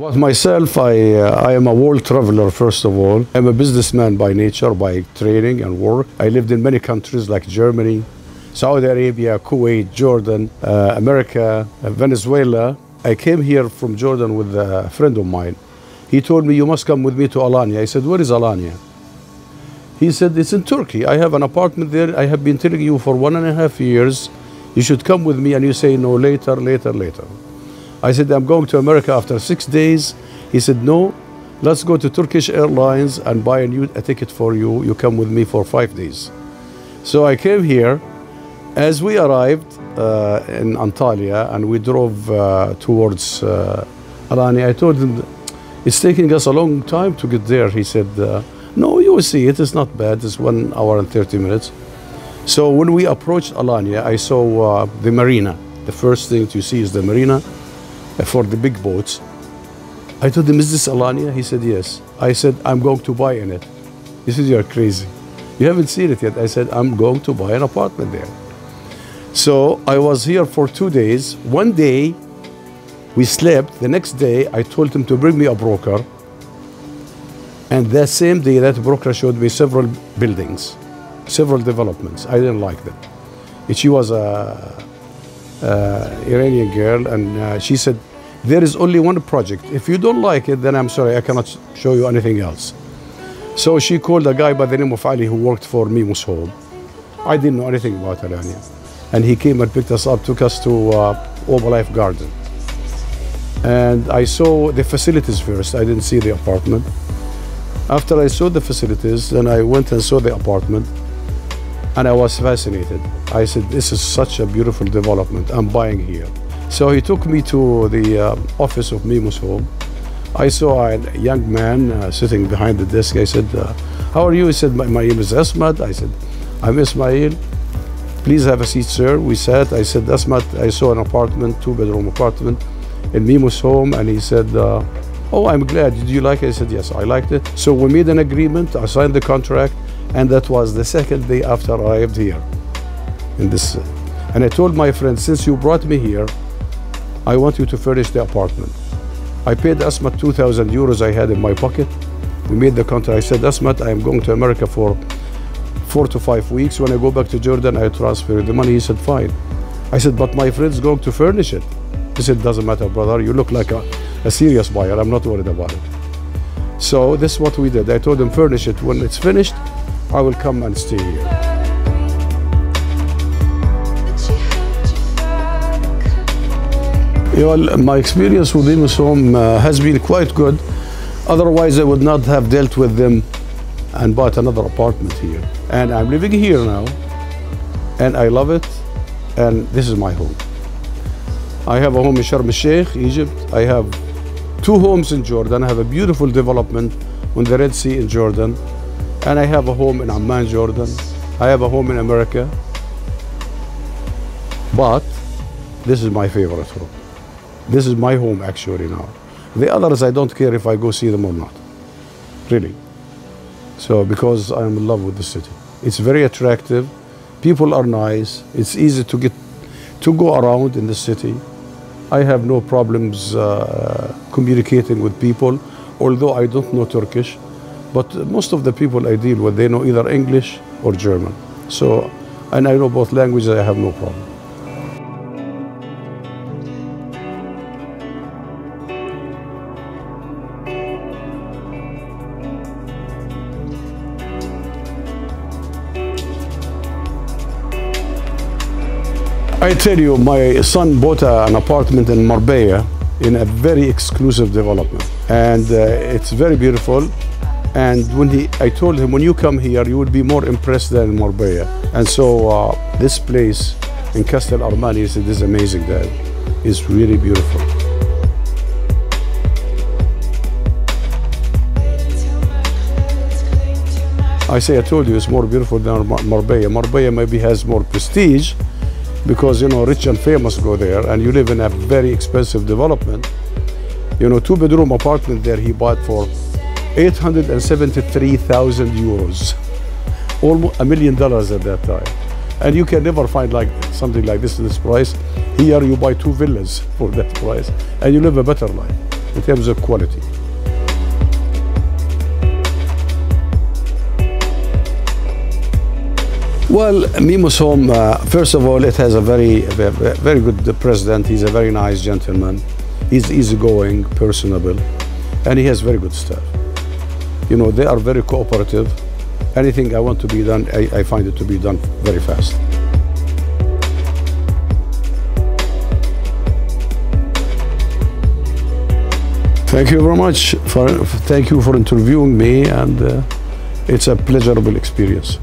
About myself, I am a world traveler, first of all. I'm a businessman by nature, by training and work. I lived in many countries like Germany, Saudi Arabia, Kuwait, Jordan, America, Venezuela. I came here from Jordan with a friend of mine. He told me, you must come with me to Alanya. I said, where is Alanya? He said, it's in Turkey. I have an apartment there. I have been telling you for 1.5 years, you should come with me, and you say no, later, later, later. I said, I'm going to America after 6 days. He said, no, let's go to Turkish Airlines and buy a ticket for you. You come with me for 5 days. So I came here. As we arrived in Antalya and we drove towards Alanya, I told him, it's taking us a long time to get there. He said, no, you will see it. It's not bad. It's 1 hour and 30 minutes. So when we approached Alanya, I saw the marina. The first thing you see is the marina for the big boats. I told him, is this Alanya? He said, yes. I said, I'm going to buy in it. He said, you're crazy. You haven't seen it yet. I said, I'm going to buy an apartment there. So I was here for 2 days. One day, we slept. The next day, I told him to bring me a broker. And that same day, that broker showed me several buildings, several developments. I didn't like them. She was a Iranian girl, and she said, there is only one project. If you don't like it, then I'm sorry, I cannot show you anything else. So she called a guy by the name of Ali who worked for Memoshome. I didn't know anything about Alanya. And he came and picked us up, took us to Life Garden. And I saw the facilities first. I didn't see the apartment. After I saw the facilities, then I went and saw the apartment. And I was fascinated. I said, this is such a beautiful development. I'm buying here. So he took me to the office of Memoshome. I saw a young man sitting behind the desk. I said, how are you? He said, my name is Asmat. I said, I'm Ismail. Please have a seat, sir. We sat. I said, Asmat, I saw an apartment, 2-bedroom apartment in Memoshome. And he said, oh, I'm glad. Did you like it? I said, yes, I liked it. So we made an agreement. I signed the contract. And that was the second day after I arrived here. And I told my friend, since you brought me here, I want you to furnish the apartment. I paid Asmat 2,000 euros I had in my pocket. We made the contract. I said, Asmat, I'm going to America for 4 to 5 weeks. When I go back to Jordan, I transfer the money. He said, fine. I said, but my friend's going to furnish it. He said, doesn't matter, brother. You look like a serious buyer. I'm not worried about it. So this is what we did. I told him, furnish it. When it's finished, I will come and stay here. My experience with Memoshome has been quite good. Otherwise, I would not have dealt with them and bought another apartment here. And I'm living here now, and I love it, and this is my home. I have a home in Sharm el-Sheikh, Egypt. I have 2 homes in Jordan. I have a beautiful development on the Red Sea in Jordan. And I have a home in Amman, Jordan. I have a home in America. But this is my favorite home. This is my home actually now. The others, I don't care if I go see them or not, really. So, because I'm in love with the city. It's very attractive. People are nice. It's easy to go around in the city. I have no problems communicating with people, although I don't know Turkish. But most of the people I deal with, they know either English or German. So, and I know both languages, I have no problem. I tell you, my son bought an apartment in Marbella in a very exclusive development. And it's very beautiful. And I told him, when you come here, you will be more impressed than in Marbella. And so this place in Castel Armani, he said, this is amazing, Dad. It's really beautiful. I told you, it's more beautiful than Marbella. Marbella maybe has more prestige because, you know, rich and famous go there, and you live in a very expensive development. You know, 2-bedroom apartment there he bought for 873,000 euros, almost $1 million at that time. And you can never find something like this at this price. Here you buy 2 villas for that price, and you live a better life. in terms of quality. Well, Memoshome, first of all, it has a very good president. He's a very nice gentleman. He's easygoing, personable, and he has very good staff. You know, they are very cooperative. Anything I want to be done, I find it to be done very fast. Thank you very much. Thank you for interviewing me, and it's a pleasurable experience.